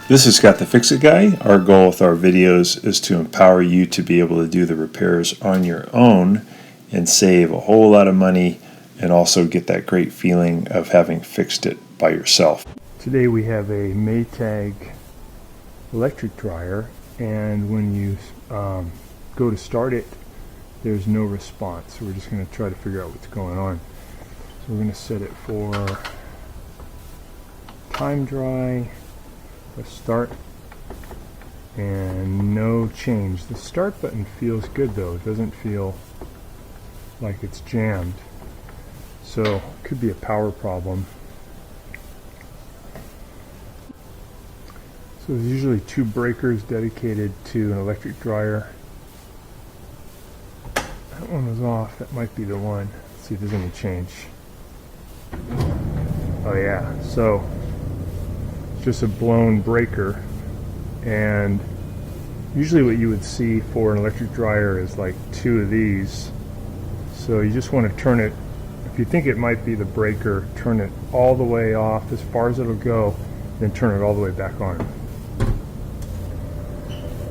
This is Scott the Fix-It Guy. Our goal with our videos is to empower you to be able to do the repairs on your own and save a whole lot of money and also get that great feeling of having fixed it by yourself. Today we have a Maytag electric dryer, and when you go to start it, there's no response. So we're just going to try to figure out what's going on. So we're going to set it for time dry. Let's start, and no change. The start button feels good though. It doesn't feel like it's jammed. So it could be a power problem. So there's usually 2 breakers dedicated to an electric dryer. That one was off. That might be the one. Let's see if there's any change. Oh yeah, so just a blown breaker, and usually what you would see for an electric dryer is like 2 of these. So you just want to turn it, if you think it might be the breaker, turn it all the way off as far as it'll go, then turn it all the way back on.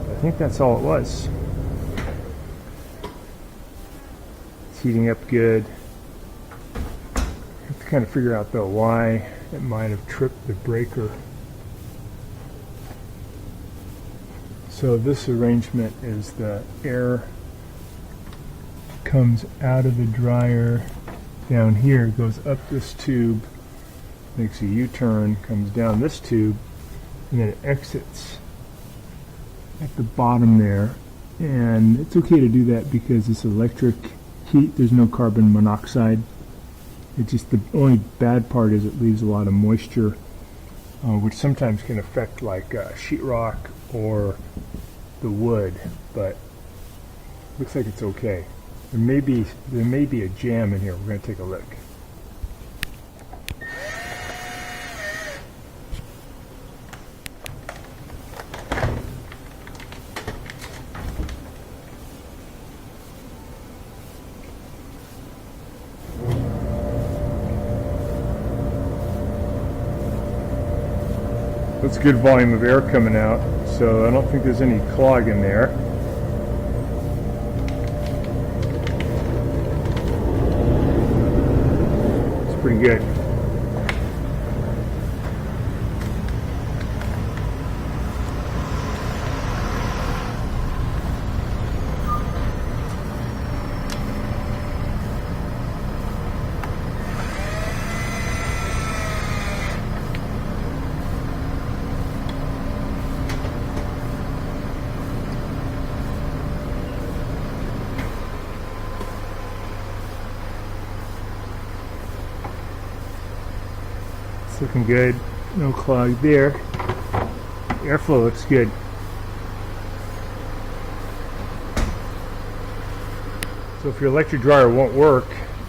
I think that's all it was. It's heating up good. I have to kind of figure out though why it might have tripped the breaker. So this arrangement is the air comes out of the dryer down here, goes up this tube, makes a U-turn, comes down this tube, and then it exits at the bottom there. And it's okay to do that because it's electric heat, there's no carbon monoxide. It's just the only bad part is it leaves a lot of moisture, which sometimes can affect like sheetrock or the wood, but looks like it's okay. There may be a jam in here. We're going to take a look. That's a good volume of air coming out, so I don't think there's any clog in there. It's pretty good. Looking good, no clog there. Airflow looks good. So if your electric dryer won't work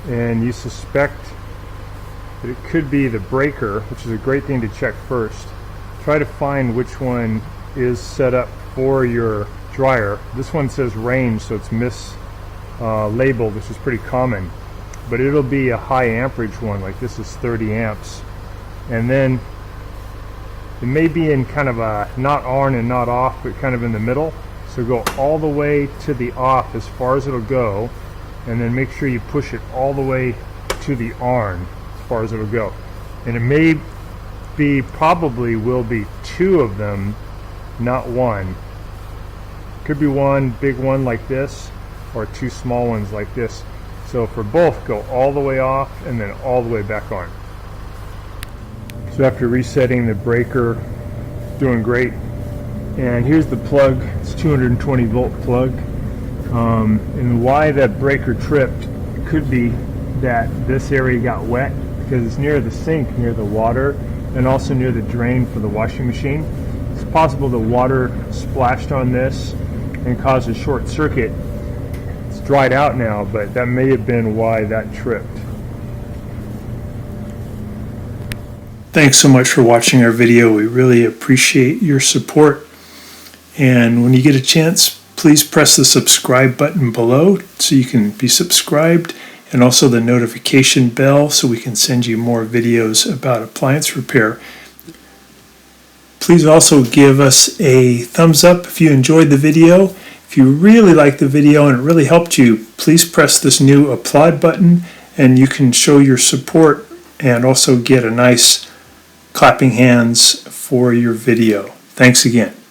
and you suspect that it could be the breaker, which is a great thing to check first, try to find which one is set up for your dryer. This one says range, so it's mislabeled, which is pretty common, but it'll be a high amperage one, like this is 30 amps. And then it may be in kind of a not on and not off, but kind of in the middle. So go all the way to the off as far as it'll go, and then make sure you push it all the way to the on as far as it'll go. And it may be, probably will be 2 of them, not 1. Could be 1 big one like this, or 2 small ones like this. So for both, go all the way off and then all the way back on. So after resetting the breaker, doing great. And here's the plug. It's 220 volt plug. And why that breaker tripped, it could be that this area got wet because it's near the sink, near the water, and also near the drain for the washing machine. It's possible the water splashed on this and caused a short circuit. It's dried out now, but that may have been why that tripped. Thanks so much for watching our video. We really appreciate your support. And when you get a chance, please press the subscribe button below so you can be subscribed, and also the notification bell so we can send you more videos about appliance repair. Please also give us a thumbs up if you enjoyed the video. If you really liked the video and it really helped you, please press this new applaud button and you can show your support and also get a nice clapping hands for your video. Thanks again.